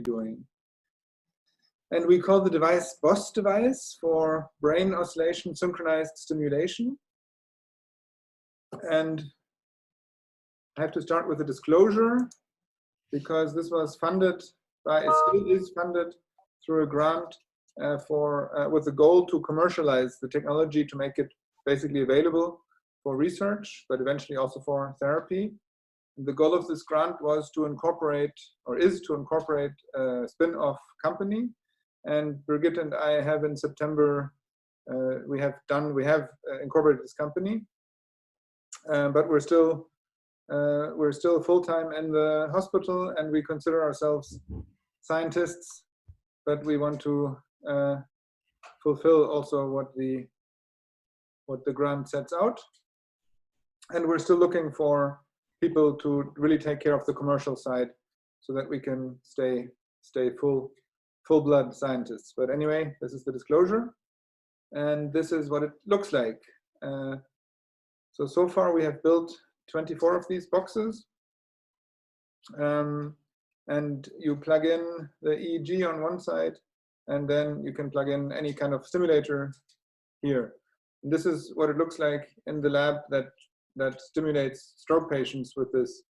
doing. And we call the device BOSS device for brain oscillation synchronized stimulation. And I have to start with a disclosure, because this was funded by, it still is funded through a grant with the goal to commercialize the technology, to make it basically available for research, but eventually also for therapy. And the goal of this grant was to incorporate, or is to incorporate, a spin-off company. And Brigitte and I have in September, we have incorporated this company, but we're still full-time in the hospital, and we consider ourselves scientists, but we want to fulfill also what the grant sets out. And we're still looking for people to really take care of the commercial side, so that we can stay full-blood scientists. But anyway, this is the disclosure, and this is what it looks like. So far we have built 24 of these boxes, and you plug in the EEG on one side, and then you can plug in any kind of stimulator here. And this is what it looks like in the lab that stimulates stroke patients with this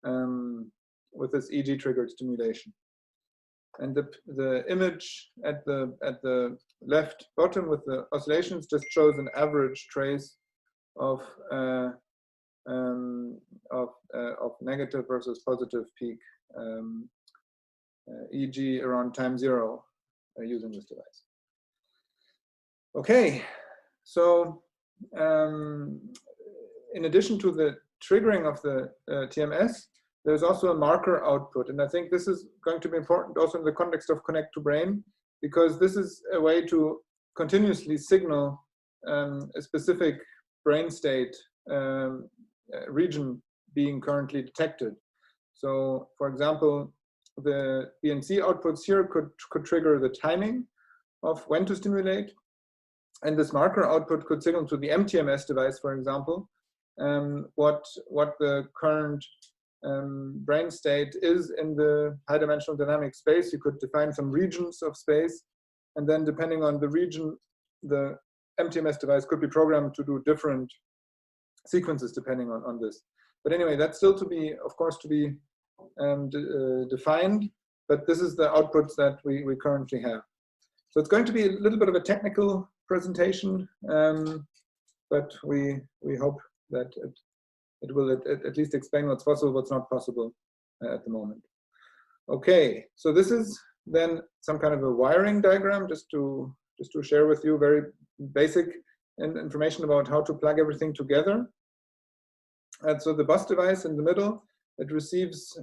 EEG triggered stimulation. And the image at the left bottom with the oscillations just shows an average trace of negative versus positive peak EEG around time 0 using this device. Okay, so in addition to the triggering of the TMS, there's also a marker output. And I think this is going to be important also in the context of Connect to Brain, because this is a way to continuously signal a specific brain state region being currently detected. So for example, the BNC outputs here could trigger the timing of when to stimulate. And this marker output could signal to the MTMS device, for example, what the current brain state is in the high dimensional dynamic space. You could define some regions of space, and then depending on the region, the MTMS device could be programmed to do different sequences depending on this. But anyway, that's still to be, of course, to be defined, but this is the outputs that we currently have. So it's going to be a little bit of a technical presentation, but we hope that it will at least explain what's possible, what's not possible at the moment. Okay, so this is then some kind of a wiring diagram, just to share with you very basic information about how to plug everything together. And so the bus device in the middle, it receives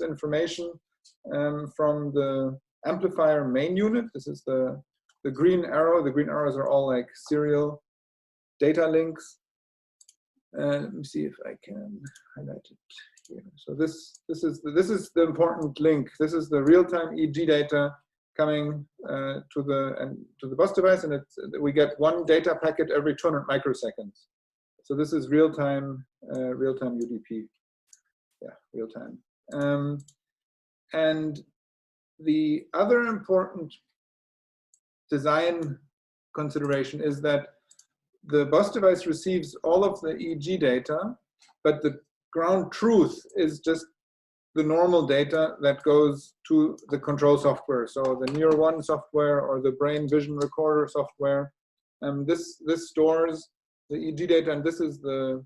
information from the amplifier main unit. This is the green arrow. The green arrows are all like serial data links. Let me see if I can highlight it here. So this is the important link. This is the real-time EEG data coming to the bus device, and we get one data packet every 200 microseconds. So this is real-time UDP. Yeah, real-time. And the other important design consideration is that the bus device receives all of the EEG data, but the ground truth is just the normal data that goes to the control software. So the Neuro1 software or the brain vision recorder software. This stores the EEG data, and this is the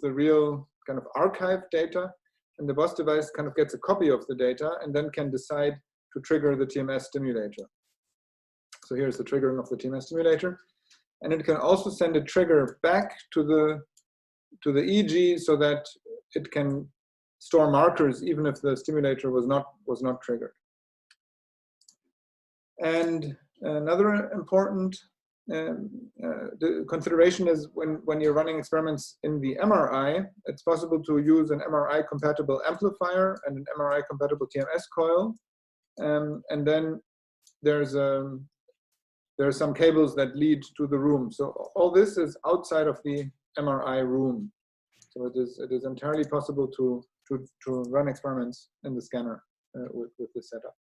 real kind of archive data. And the bus device kind of gets a copy of the data and then can decide to trigger the TMS stimulator. So here's the triggering of the TMS stimulator. And it can also send a trigger back to the EEG so that it can store markers even if the stimulator was not triggered. And another important consideration is when you're running experiments in the MRI, it's possible to use an MRI compatible amplifier and an MRI compatible TMS coil. And then there are some cables that lead to the room. So all this is outside of the MRI room. So it is entirely possible to run experiments in the scanner. with the setup.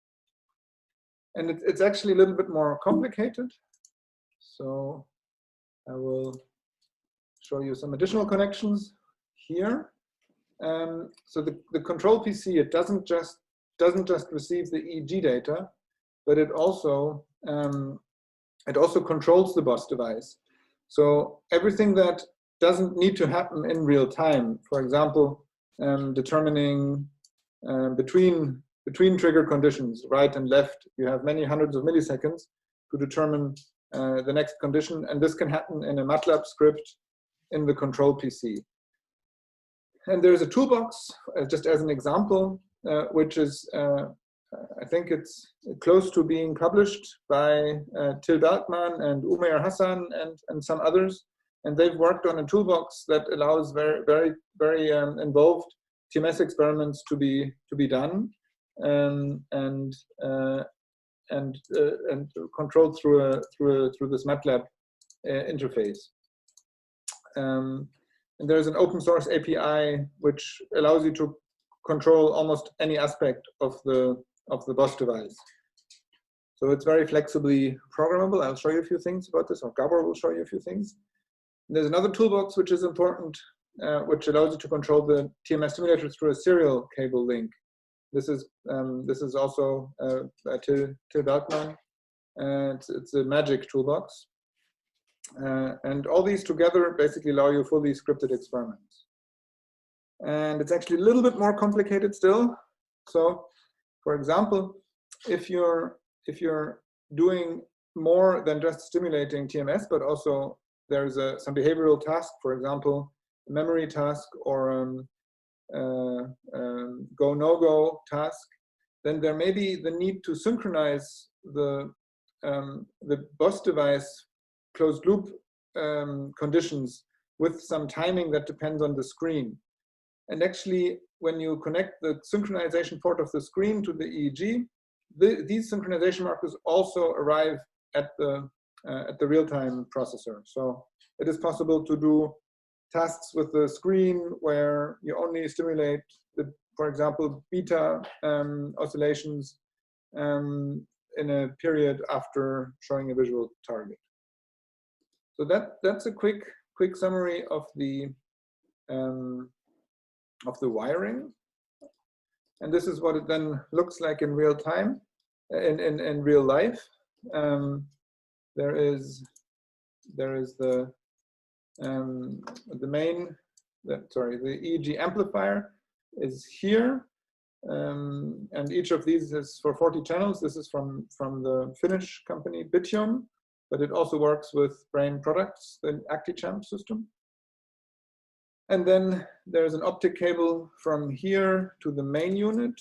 And it's actually a little bit more complicated. So I will show you some additional connections here. So the control PC, it doesn't just receive the EEG data, but it also controls the boss device. So everything that doesn't need to happen in real time, for example, determining between trigger conditions, right and left, you have many hundreds of milliseconds to determine the next condition, and this can happen in a MATLAB script in the control PC. And there's a toolbox, just as an example, which is, I think it's close to being published by Till Bergman and Umair Hassan and some others. And they've worked on a toolbox that allows very involved TMS experiments to be done and controlled through this MATLAB interface. And there's an open source API which allows you to control almost any aspect of the boss device. So it's very flexibly programmable. I'll show you a few things about this, or Gabor will show you a few things. And there's another toolbox which is important, which allows you to control the TMS stimulator through a serial cable link. This is also Till Bergman. It's a magic toolbox. And all these together basically allow you fully scripted experiments. And it's actually a little bit more complicated still. So, for example, if you're doing more than just stimulating TMS, but also there's some behavioral task, for example, a memory task or go-no-go task, then there may be the need to synchronize the boss device closed loop conditions with some timing that depends on the screen. And actually, when you connect the synchronization port of the screen to the EEG, these synchronization markers also arrive at the real-time processor. So it is possible to do tasks with the screen where you only stimulate for example, beta oscillations in a period after showing a visual target. So that's a quick summary of the wiring, and this is what it then looks like in real time, in real life. There is the EEG amplifier is here, and each of these is for 40 channels. This is from the Finnish company Bittium, but it also works with Brain Products, the ActiChamp system. And then there's an optic cable from here to the main unit,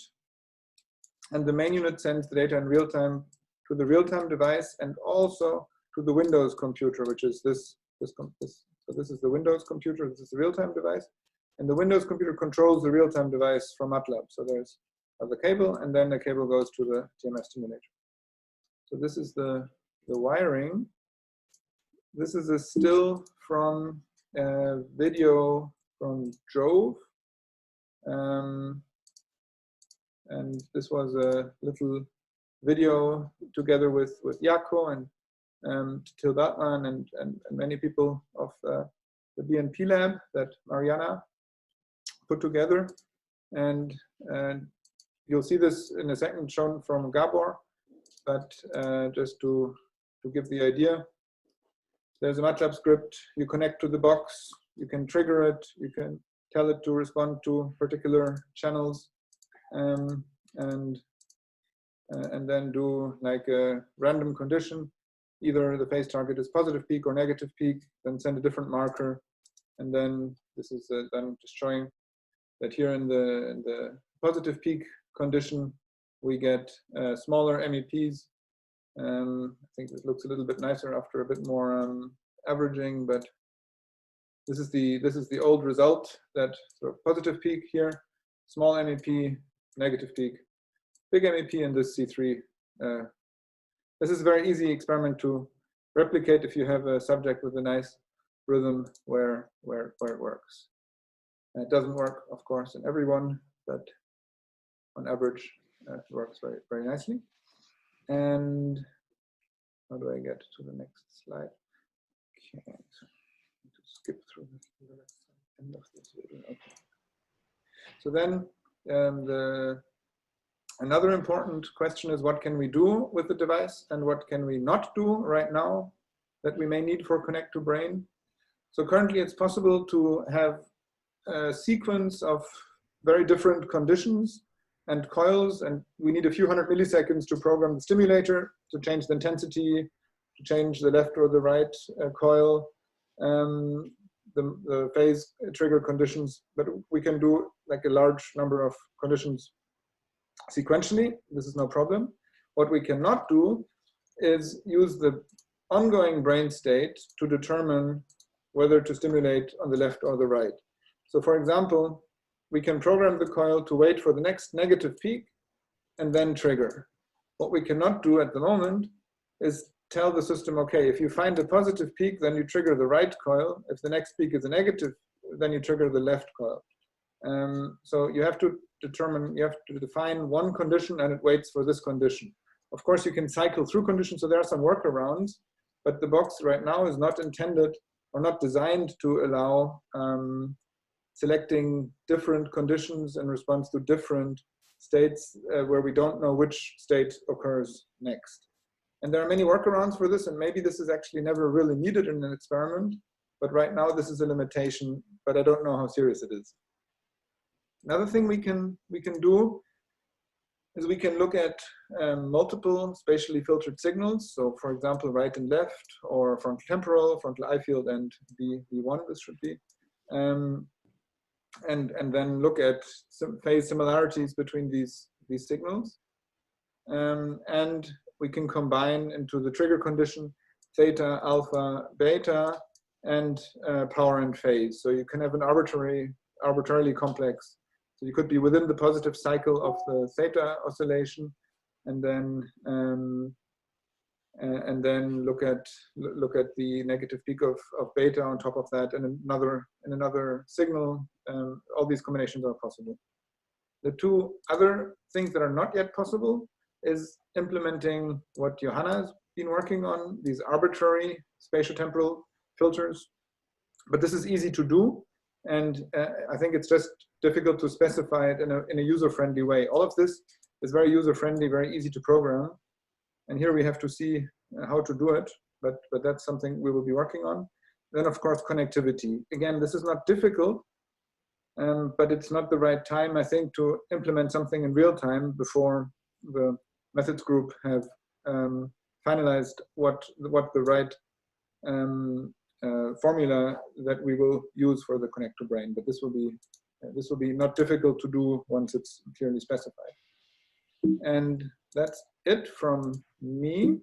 and the main unit sends the data in real time to the real-time device and also to the Windows computer, which is this. So this is the Windows computer, this is the real-time device. And the Windows computer controls the real-time device from MATLAB. So there's the cable, and then the cable goes to the TMS stimulator. So this is the wiring. This is a still from a video from Jove. And this was a little video together with Jaakko and Till Bergman and many people of the BNP lab that Mariana put together. And you'll see this in a second shown from Gabor, but just to give the idea, there's a MATLAB script. You connect to the box, you can trigger it, you can tell it to respond to particular channels, and then do like a random condition. Either the phase target is positive peak or negative peak, then send a different marker, and then this is then just showing that here in the positive peak condition we get smaller MEPs. I think this looks a little bit nicer after a bit more averaging, but this is the old result. That sort of positive peak here, small MEP, negative peak, big MEP, and this C3. This is a very easy experiment to replicate if you have a subject with a nice rhythm where it works. And it doesn't work, of course, in everyone, but on average, works very, very nicely. And how do I get to the next slide? Okay, so to skip through the end of this video. Okay. So then another important question is, what can we do with the device and what can we not do right now that we may need for Connect to Brain? So currently it's possible to have a sequence of very different conditions and coils, and we need a few hundred milliseconds to program the stimulator, to change the intensity, to change the left or the right coil, the phase trigger conditions, but we can do like a large number of conditions sequentially. This is no problem. What we cannot do is use the ongoing brain state to determine whether to stimulate on the left or the right. So for example, we can program the coil to wait for the next negative peak and then trigger. What we cannot do at the moment is tell the system, okay, if you find a positive peak, then you trigger the right coil. If the next peak is a negative, then you trigger the left coil. So you have to determine, you have to define one condition and it waits for this condition. Of course, you can cycle through conditions, so there are some workarounds, but the box right now is not intended or not designed to allow selecting different conditions in response to different states where we don't know which state occurs next. And there are many workarounds for this, and maybe this is actually never really needed in an experiment, but right now this is a limitation, but I don't know how serious it is. Another thing we can do is we can look at multiple spatially filtered signals. So for example, right and left, or frontal temporal, frontal eye field, and V1, this should be. And then look at some phase similarities between these signals. And we can combine into the trigger condition theta, alpha, beta, and power and phase. So you can have an arbitrarily complex. So you could be within the positive cycle of the theta oscillation, and then look at the negative peak of beta on top of that, and another signal. All these combinations are possible. The two other things that are not yet possible is implementing what Johanna has been working on, these arbitrary spatiotemporal filters. But this is easy to do, and I think it's just difficult to specify it in a user-friendly way. All of this is very user-friendly, very easy to program. And here we have to see how to do it, but that's something we will be working on. Then of course, connectivity. Again, this is not difficult, but it's not the right time, I think, to implement something in real time before the methods group have finalized what the right formula that we will use for the Connect to Brain. But this will be not difficult to do once it's clearly specified. And that's it from me.